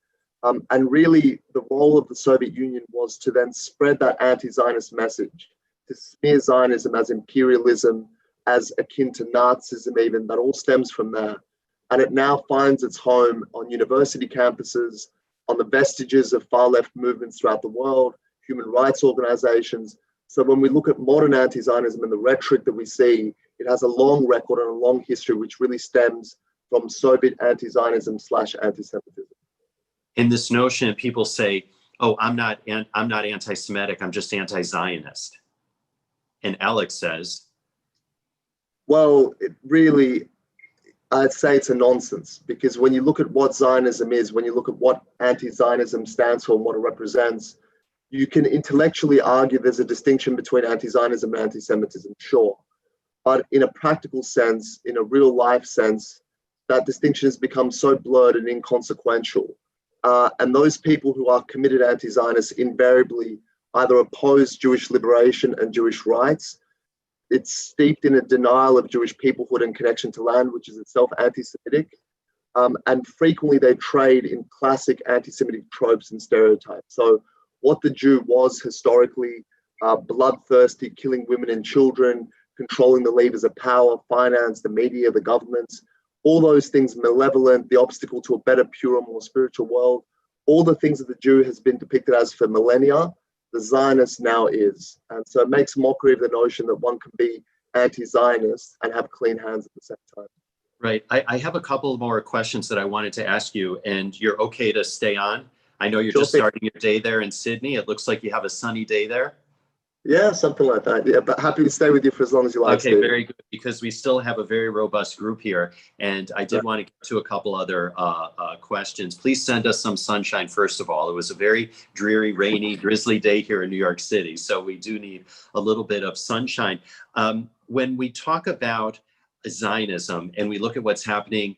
And really the role of the Soviet Union was to then spread that anti-Zionist message, to smear Zionism as imperialism, as akin to Nazism even, that all stems from there. And it now finds its home on university campuses, on the vestiges of far-left movements throughout the world, human rights organizations. So when we look at modern anti-Zionism and the rhetoric that we see, it has a long record and a long history, which really stems from Soviet anti-Zionism / anti-Semitism. In this notion, people say, "Oh, I'm not anti-Semitic. I'm just anti-Zionist." And Alex says, "Well, I'd say it's a nonsense, because when you look at what Zionism is, when you look at what anti-Zionism stands for and what it represents, you can intellectually argue there's a distinction between anti-Zionism and anti-Semitism, sure. But in a practical sense, in a real life sense, that distinction has become so blurred and inconsequential. And those people who are committed anti-Zionists invariably either oppose Jewish liberation and Jewish rights. It's steeped in a denial of Jewish peoplehood and connection to land, which is itself anti-Semitic. And frequently they trade in classic anti-Semitic tropes and stereotypes. So what the Jew was historically, bloodthirsty, killing women and children, controlling the levers of power, finance, the media, the governments, all those things, malevolent, the obstacle to a better, purer, more spiritual world, all the things that the Jew has been depicted as for millennia, the Zionist now is. And so it makes mockery of the notion that one can be anti-Zionist and have clean hands at the same time. Right. I have a couple more questions that I wanted to ask you, and you're okay to stay on. I know you're just starting your day there in Sydney. It looks like you have a sunny day there. Yeah, something like that. Yeah, but happy to stay with you for as long as you like. Okay, Steve. Very good, because we still have a very robust group here, and I did want to get to a couple other questions. Please send us some sunshine, first of all. It was a very dreary, rainy, drizzly day here in New York City, so we do need a little bit of sunshine. When we talk about Zionism and we look at what's happening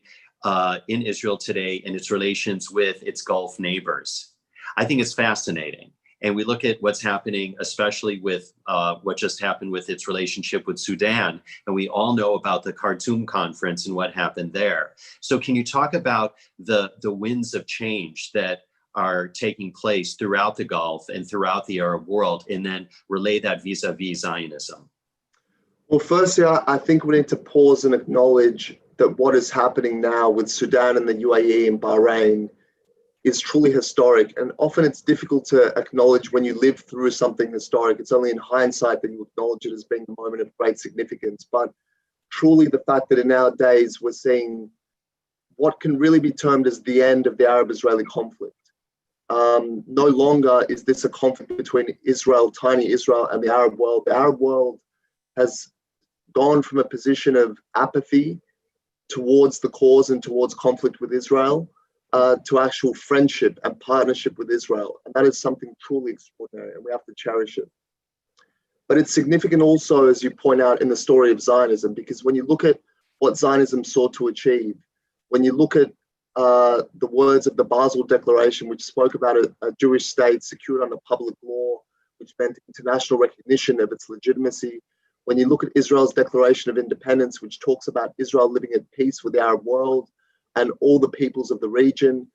in Israel today and its relations with its Gulf neighbors, I think it's fascinating. And we look at what's happening, especially with what just happened with its relationship with Sudan. And we all know about the Khartoum conference and what happened there. So can you talk about the winds of change that are taking place throughout the Gulf and throughout the Arab world, and then relay that vis-a-vis Zionism? Well, firstly, I think we need to pause and acknowledge that what is happening now with Sudan and the UAE and Bahrain is truly historic. And often it's difficult to acknowledge when you live through something historic. It's only in hindsight that you acknowledge it as being a moment of great significance. But truly the fact that in our days we're seeing what can really be termed as the end of the Arab-Israeli conflict. No longer is this a conflict between Israel, tiny Israel, and the Arab world. The Arab world has gone from a position of apathy towards the cause and towards conflict with Israel to actual friendship and partnership with Israel. And that is something truly extraordinary, and we have to cherish it. But it's significant also, as you point out, in the story of Zionism, because when you look at what Zionism sought to achieve, when you look at the words of the Basel Declaration, which spoke about a Jewish state secured under public law, which meant international recognition of its legitimacy, when you look at Israel's Declaration of Independence, which talks about Israel living at peace with the Arab world and all the peoples of the region,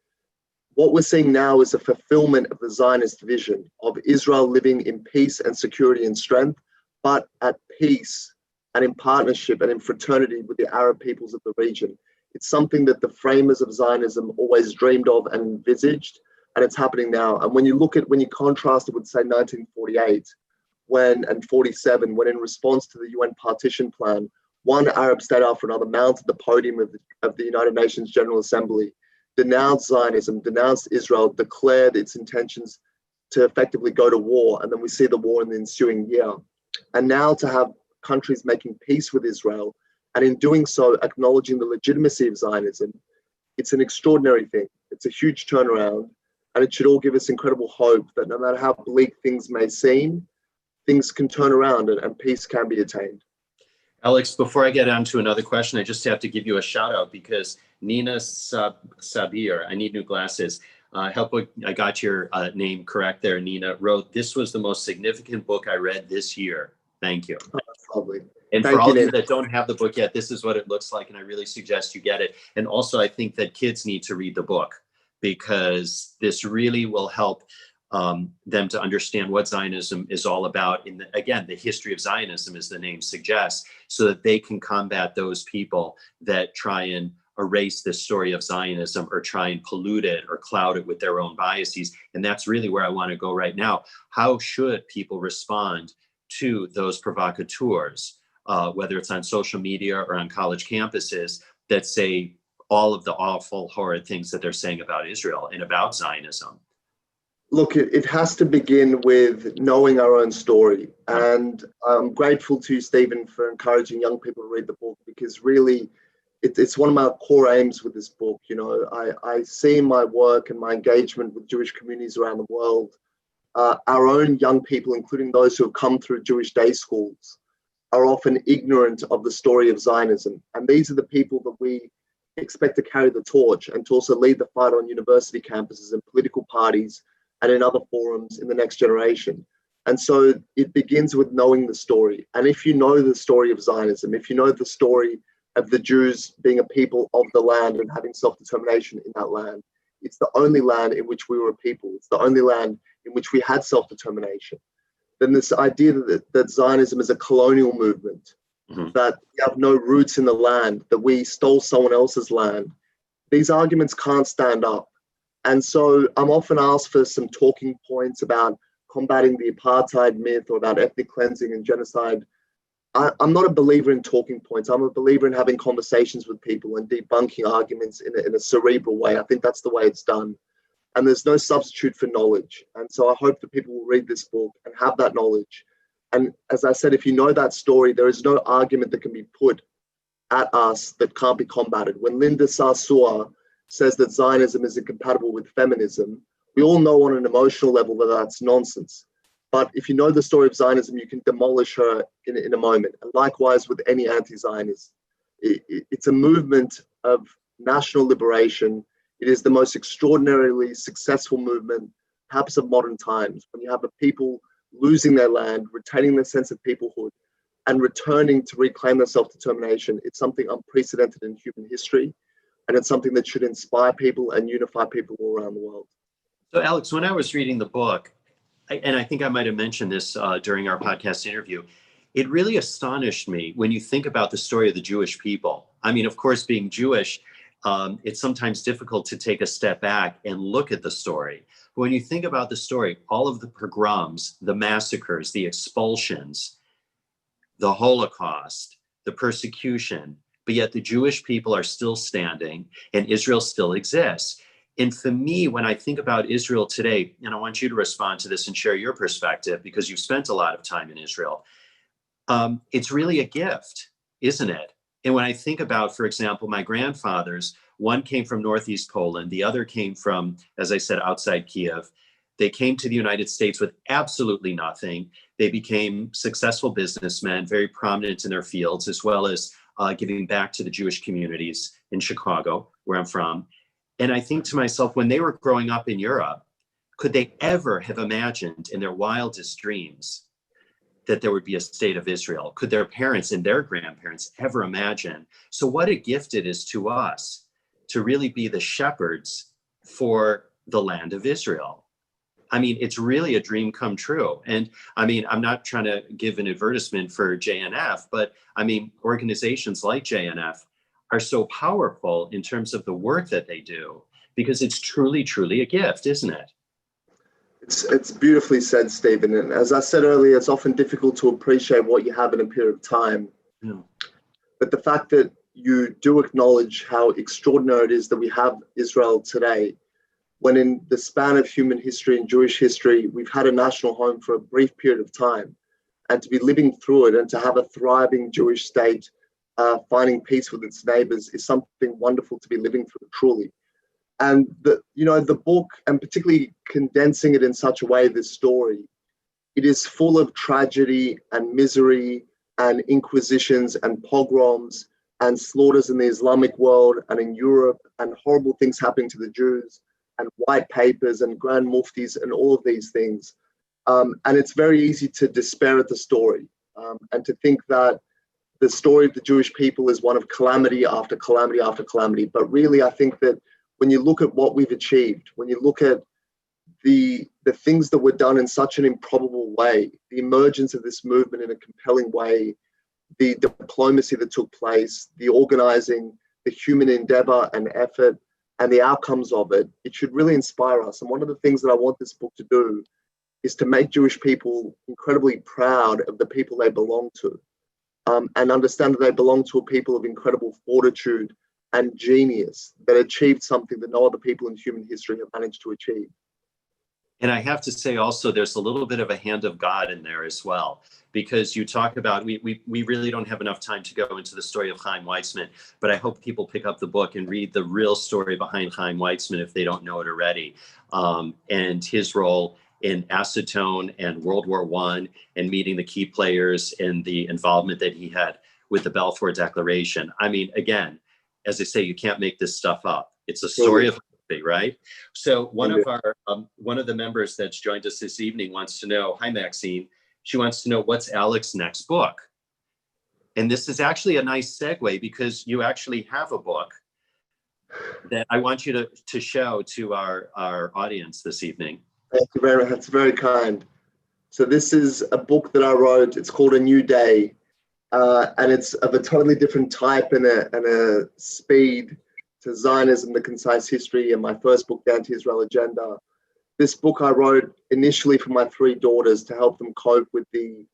what we're seeing now is a fulfillment of the Zionist vision of Israel living in peace and security and strength, but at peace and in partnership and in fraternity with the Arab peoples of the region. It's something that the framers of Zionism always dreamed of and envisaged, and it's happening now. And when you contrast it with, say, 1948, and 47, when in response to the UN partition plan, one Arab state after another mounted the podium of the United Nations General Assembly, denounced Zionism, denounced Israel, declared its intentions to effectively go to war, and then we see the war in the ensuing year. And now to have countries making peace with Israel, and in doing so, acknowledging the legitimacy of Zionism, it's an extraordinary thing. It's a huge turnaround, and it should all give us incredible hope that no matter how bleak things may seem, things can turn around and peace can be attained. Alex, before I get on to another question, I just have to give you a shout out because Nina Sabir, I need new glasses. I got your name correct there, Nina, wrote, "This was the most significant book I read this year." Thank you. Oh, that's lovely. And for all of you that don't have the book yet, this is what it looks like, and I really suggest you get it. And also, I think that kids need to read the book because this really will help them to understand what Zionism is all about. Again, the history of Zionism, as the name suggests, so that they can combat those people that try and erase this story of Zionism or try and pollute it or cloud it with their own biases. And that's really where I want to go right now. How should people respond to those provocateurs, whether it's on social media or on college campuses, that say all of the awful, horrid things that they're saying about Israel and about Zionism? Look, it has to begin with knowing our own story. And I'm grateful to you, Stephen, for encouraging young people to read the book, because really it's one of my core aims with this book. You know, I see in my work and my engagement with Jewish communities around the world, our own young people, including those who have come through Jewish day schools, are often ignorant of the story of Zionism. And these are the people that we expect to carry the torch and to also lead the fight on university campuses and political parties and in other forums in the next generation. And so it begins with knowing the story. And if you know the story of Zionism, if you know the story of the Jews being a people of the land and having self-determination in that land, it's the only land in which we were a people. It's the only land in which we had self-determination. Then this idea that Zionism is a colonial movement, that we have no roots in the land, that we stole someone else's land, these arguments can't stand up. And so I'm often asked for some talking points about combating the apartheid myth or about ethnic cleansing and genocide. I'm not a believer in talking points. I'm a believer in having conversations with people and debunking arguments in a cerebral way. I think that's the way it's done. And there's no substitute for knowledge. And so I hope that people will read this book and have that knowledge. And as I said, if you know that story, there is no argument that can be put at us that can't be combated. When Linda Sarsour says that Zionism is incompatible with feminism, we all know on an emotional level that that's nonsense. But if you know the story of Zionism, you can demolish her in a moment. And likewise with any anti-Zionist. It's a movement of national liberation. It is the most extraordinarily successful movement, perhaps of modern times, when you have a people losing their land, retaining their sense of peoplehood, and returning to reclaim their self-determination. It's something unprecedented in human history, and it's something that should inspire people and unify people all around the world. So Alex, when I was reading the book, and I think I might have mentioned this during our podcast interview, it really astonished me when you think about the story of the Jewish people. I mean, of course, being Jewish, it's sometimes difficult to take a step back and look at the story. But when you think about the story, all of the pogroms, the massacres, the expulsions, the Holocaust, the persecution, but yet the Jewish people are still standing and Israel still exists. And for me, when I think about Israel today, and I want you to respond to this and share your perspective because you've spent a lot of time in Israel, it's really a gift, isn't it? And when I think about, for example, my grandfathers, one came from Northeast Poland, the other came from, as I said, outside Kiev. They came to the United States with absolutely nothing. They became successful businessmen, very prominent in their fields, as well as giving back to the Jewish communities in Chicago, where I'm from. And I think to myself, when they were growing up in Europe, could they ever have imagined in their wildest dreams that there would be a state of Israel? Could their parents and their grandparents ever imagine? So what a gift it is to us to really be the shepherds for the land of Israel. I mean, it's really a dream come true. And I mean, I'm not trying to give an advertisement for JNF, but I mean, organizations like JNF are so powerful in terms of the work that they do, because it's truly, truly a gift, isn't it? It's beautifully said, Stephen. And as I said earlier, it's often difficult to appreciate what you have in a period of time. Yeah. But the fact that you do acknowledge how extraordinary it is that we have Israel today, when in the span of human history and Jewish history, we've had a national home for a brief period of time, and to be living through it and to have a thriving Jewish state finding peace with its neighbors is something wonderful to be living through, truly. And the book, and particularly condensing it in such a way, this story, it is full of tragedy and misery and inquisitions and pogroms and slaughters in the Islamic world and in Europe and horrible things happening to the Jews and white papers and grand muftis and all of these things. And it's very easy to despair at the story and to think that the story of the Jewish people is one of calamity after calamity after calamity. But really, I think that when you look at what we've achieved, when you look at the things that were done in such an improbable way, the emergence of this movement in a compelling way, the diplomacy that took place, the organizing, the human endeavor and effort, and the outcomes of it, it should really inspire us. And one of the things that I want this book to do is to make Jewish people incredibly proud of the people they belong to, and understand that they belong to a people of incredible fortitude and genius that achieved something that no other people in human history have managed to achieve. And I have to say also, there's a little bit of a hand of God in there as well, because you talk about, we really don't have enough time to go into the story of Chaim Weizmann, but I hope people pick up the book and read the real story behind Chaim Weizmann if they don't know it already, and his role in acetone and World War I and meeting the key players and the involvement that he had with the Balfour Declaration. I mean, again, as I say, you can't make this stuff up. It's a story of history, right? So one of the members that's joined us this evening wants to know, hi Maxine, she wants to know what's Alex's next book. And this is actually a nice segue because you actually have a book that I want you to show to our audience this evening. Thank you very much. That's very kind. So this is a book that I wrote. It's called A New Day. And it's of a totally different type and a speed to Zionism, The Concise History, and my first book, The Anti-Israel Agenda. This book I wrote initially for my three daughters to help them cope with the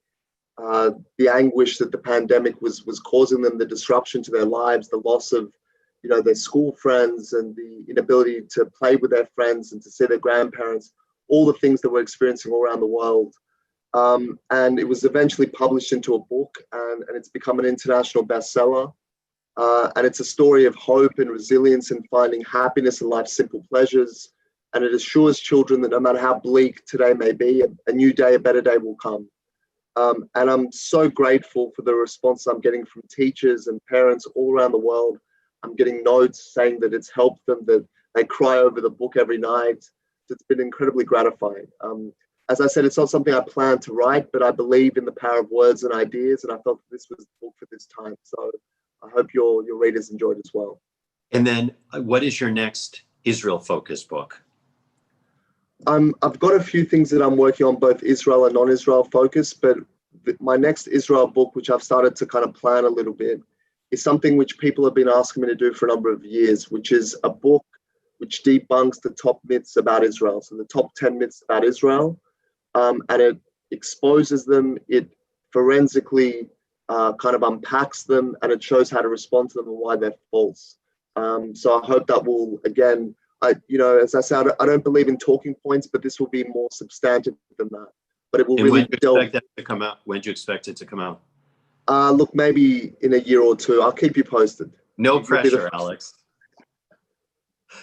the anguish that the pandemic was causing them, the disruption to their lives, the loss of, their school friends, and the inability to play with their friends and to see their grandparents, all the things that we're experiencing all around the world. And it was eventually published into a book, and it's become an international bestseller. And it's a story of hope and resilience and finding happiness in life's simple pleasures. And it assures children that no matter how bleak today may be, a new day, a better day will come. And I'm so grateful for the response I'm getting from teachers and parents all around the world. I'm getting notes saying that it's helped them, that they cry over the book every night. It's been incredibly gratifying. As I said, it's not something I planned to write, but I believe in the power of words and ideas, and I felt that this was the book for this time. So I hope your readers enjoyed as well. And then what is your next Israel-focused book? I've got a few things that I'm working on, both Israel and non-Israel focused, but my next Israel book, which I've started to kind of plan a little bit, is something which people have been asking me to do for a number of years, which is a book which debunks the top myths about Israel. So the top 10 myths about Israel, and it exposes them, it forensically kind of unpacks them, and it shows how to respond to them and why they're false. So I hope that will, again, as I said, I don't believe in talking points, but this will be more substantive than that. But it will and really when do you expect that to come out? When do you expect it to come out? Look, maybe in a year or two. I'll keep you posted. No pressure, Alex.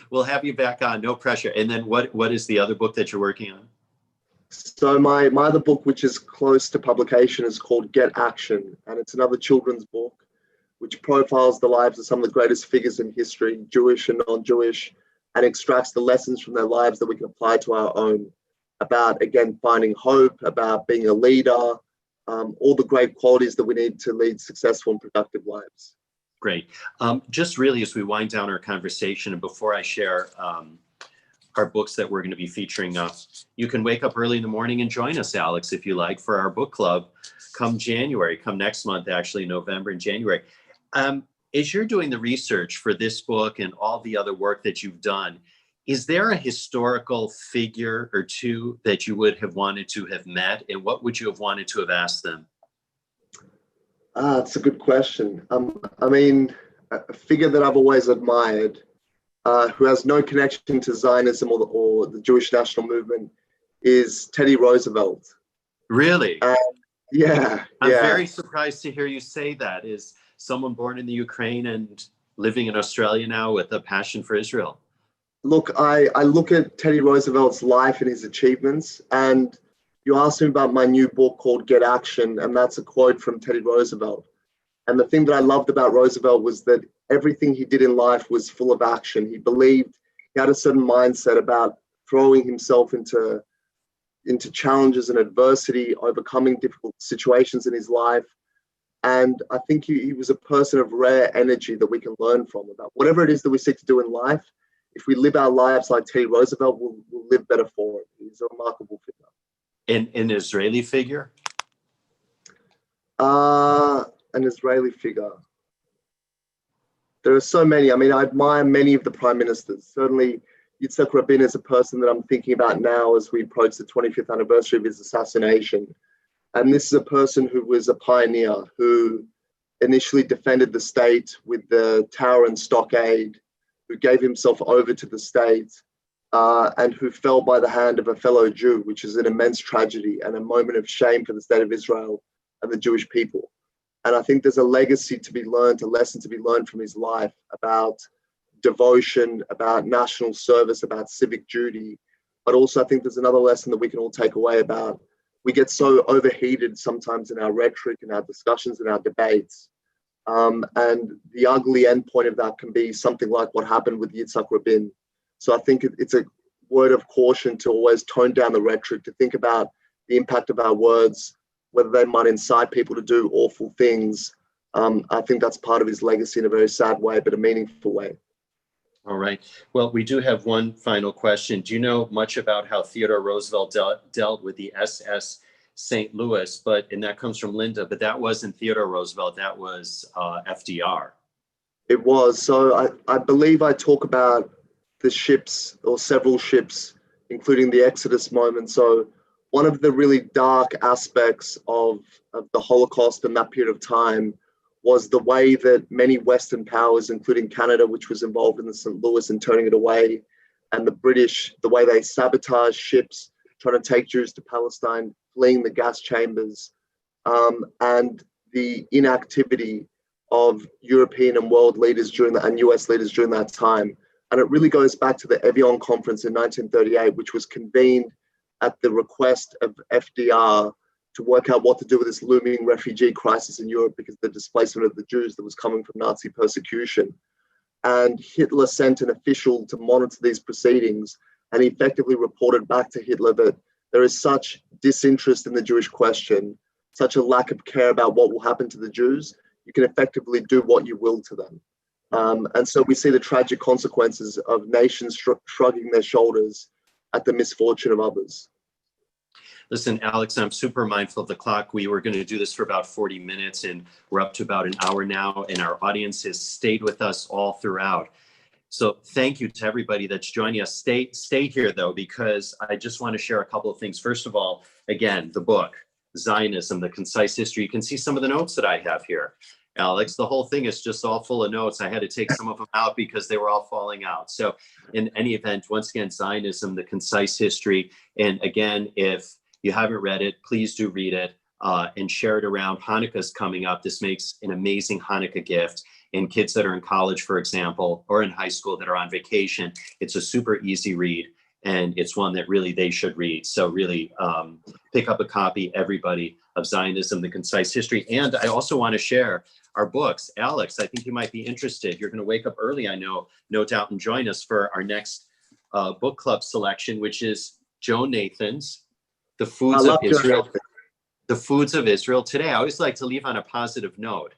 We'll have you back on. No pressure. And then what is the other book that you're working on? So my other book, which is close to publication, is called Get Action, and it's another children's book which profiles the lives of some of the greatest figures in history, Jewish and non-Jewish, and extracts the lessons from their lives that we can apply to our own, about, again, finding hope, about being a leader, all the great qualities that we need to lead successful and productive lives. Great. Just really as we wind down our conversation, and before I share our books that we're going to be featuring, you can wake up early in the morning and join us, Alex, if you like, for our book club come January, come next month, actually, November and January. As you're doing the research for this book and all the other work that you've done, is there a historical figure or two that you would have wanted to have met, and what would you have wanted to have asked them? It's a good question. I mean, a figure that I've always admired, who has no connection to Zionism or the Jewish national movement, is Teddy Roosevelt. Really? Yeah. I'm very surprised to hear you say that. Is someone born in the Ukraine and living in Australia now with a passion for Israel? Look, I look at Teddy Roosevelt's life and his achievements, and you asked me about my new book called Get Action, and that's a quote from Teddy Roosevelt. And the thing that I loved about Roosevelt was that everything he did in life was full of action. He believed, he had a certain mindset about throwing himself into challenges and adversity, overcoming difficult situations in his life. And I think he was a person of rare energy that we can learn from, about whatever it is that we seek to do in life. If we live our lives like Teddy Roosevelt, we'll live better for it. He's a remarkable figure. An Israeli figure? An Israeli figure. There are so many. I mean, I admire many of the prime ministers. Certainly, Yitzhak Rabin is a person that I'm thinking about now as we approach the 25th anniversary of his assassination. And this is a person who was a pioneer, who initially defended the state with the tower and stockade, who gave himself over to the state, and who fell by the hand of a fellow Jew, which is an immense tragedy and a moment of shame for the state of Israel and the Jewish people. And I think there's a legacy to be learned, a lesson to be learned from his life about devotion, about national service, about civic duty. But also I think there's another lesson that we can all take away about, we get so overheated sometimes in our rhetoric, in our discussions, in our debates. And the ugly endpoint of that can be something like what happened with Yitzhak Rabin. So I think it's a word of caution to always tone down the rhetoric, to think about the impact of our words, whether they might incite people to do awful things. I think that's part of his legacy in a very sad way, but a meaningful way. All right. Well, we do have one final question. Do you know much about how Theodore Roosevelt dealt with the SS St. Louis? And that comes from Linda, but that wasn't Theodore Roosevelt. That was FDR. It was. So I believe I talk about the ships, or several ships, including the Exodus moment. So one of the really dark aspects of the Holocaust in that period of time was the way that many Western powers, including Canada, which was involved in the St. Louis and turning it away, and the British, the way they sabotaged ships trying to take Jews to Palestine, fleeing the gas chambers, and the inactivity of European and world leaders and US leaders during that time. And it really goes back to the Evian Conference in 1938, which was convened at the request of FDR to work out what to do with this looming refugee crisis in Europe because of the displacement of the Jews that was coming from Nazi persecution. And Hitler sent an official to monitor these proceedings, and he effectively reported back to Hitler that there is such disinterest in the Jewish question, such a lack of care about what will happen to the Jews, you can effectively do what you will to them. And so we see the tragic consequences of nations shrugging their shoulders at the misfortune of others. Listen, Alex, I'm super mindful of the clock. We were going to do this for about 40 minutes, and we're up to about an hour now, and our audience has stayed with us all throughout. So thank you to everybody that's joining us. Stay here, though, because I just want to share a couple of things. First of all, again, the book, Zionism, The Concise History. You can see some of the notes that I have here. Alex, the whole thing is just all full of notes. I had to take some of them out because they were all falling out. So in any event, once again, Zionism, The Concise History. And again, if you haven't read it, please do read it and share it around. Hanukkah's coming up. This makes an amazing Hanukkah gift. And kids that are in college, for example, or in high school that are on vacation, it's a super easy read. And it's one that really they should read. So really pick up a copy, everybody, of Zionism, The Concise History. And I also want to share our books. Alex, I think you might be interested. You're going to wake up early, I know, no doubt, and join us for our next book club selection, which is Joe Nathan's The Foods of Israel. The Foods of Israel Today. I always like to leave on a positive note.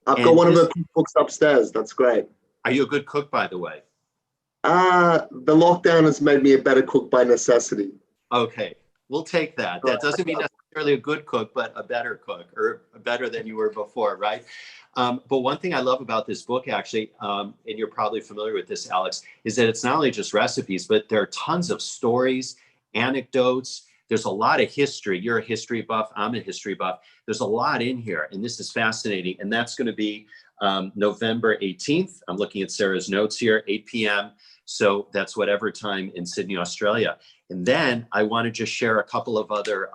I've got one of the books upstairs. That's great. Are you a good cook, by the way? The lockdown has made me a better cook by necessity. Okay, we'll take that. That doesn't mean necessarily a good cook, but a better cook, or better than you were before, right? But one thing I love about this book, actually, and you're probably familiar with this, Alex, is that it's not only just recipes, but there are tons of stories, anecdotes. There's a lot of history. You're a history buff. I'm a history buff. There's a lot in here, and this is fascinating. And that's going to be November 18th. I'm looking at Sarah's notes here, 8 p.m. So that's whatever time in Sydney, Australia. And then I want to just share a couple of other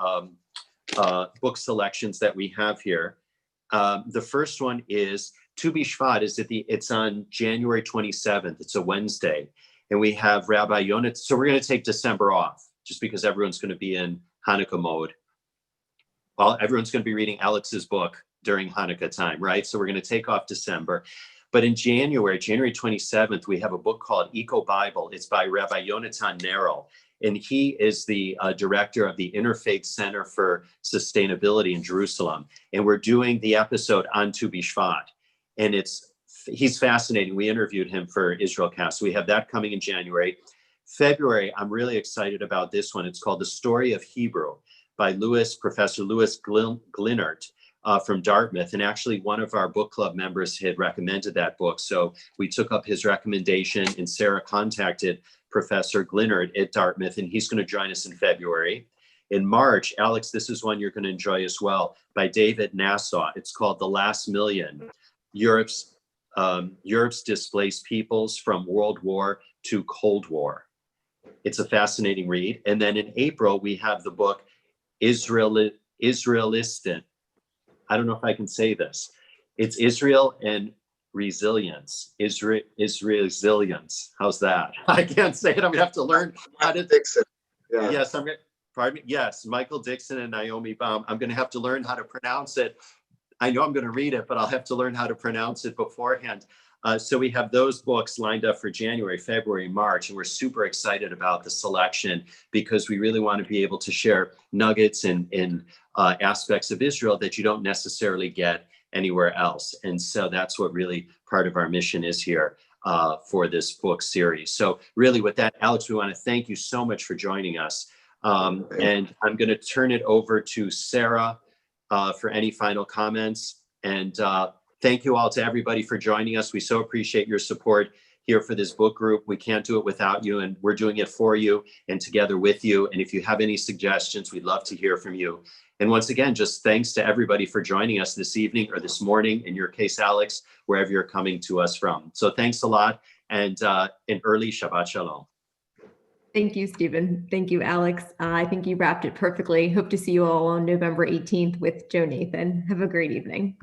book selections that we have here. The first one is 𝘡 B'Shvat. It's on January 27th. It's a Wednesday. And we have Rabbi Yonah. So we're going to take December off just because everyone's going to be in Hanukkah mode. Well, everyone's going to be reading Alex's book during Hanukkah time, right? So we're going to take off December. But in January 27th, we have a book called Eco Bible. It's by Rabbi Yonatan Nerel. And he is the director of the Interfaith Center for Sustainability in Jerusalem. And we're doing the episode on 𝘡 B'Shvat. And he's fascinating. We interviewed him for IsraelCast. We have that coming in January. February, I'm really excited about this one. It's called The Story of Hebrew by Professor Louis Glinert from Dartmouth. And actually, one of our book club members had recommended that book. So we took up his recommendation, and Sarah contacted Professor Glinert at Dartmouth, and he's going to join us in February. In March, Alex, this is one you're going to enjoy as well, by David Nassau. It's called The Last Million, Europe's Displaced Peoples from World War to Cold War. It's a fascinating read. And then in April, we have the book Israelistan. I don't know if I can say this. It's Israel and Resilience. Resilience. How's that? I can't say it. I'm gonna have to learn how to. Dixon. Yeah. Yes, pardon me. Yes, Michael Dixon and Naomi Baum. I'm gonna have to learn how to pronounce it. I know I'm gonna read it, but I'll have to learn how to pronounce it beforehand. So we have those books lined up for January, February, March, and we're super excited about the selection because we really want to be able to share nuggets and aspects of Israel that you don't necessarily get anywhere else. And so that's what really part of our mission is here for this book series. So really with that, Alex, we want to thank you so much for joining us. And I'm going to turn it over to Sarah for any final comments. And thank you all to everybody for joining us. We so appreciate your support here for this book group. We can't do it without you, and we're doing it for you and together with you. And if you have any suggestions, we'd love to hear from you. And once again, just thanks to everybody for joining us this evening or this morning, in your case, Alex, wherever you're coming to us from. So thanks a lot, and an early Shabbat Shalom. Thank you, Stephen. Thank you, Alex. I think you wrapped it perfectly. Hope to see you all on November 18th with Joe Nathan. Have a great evening.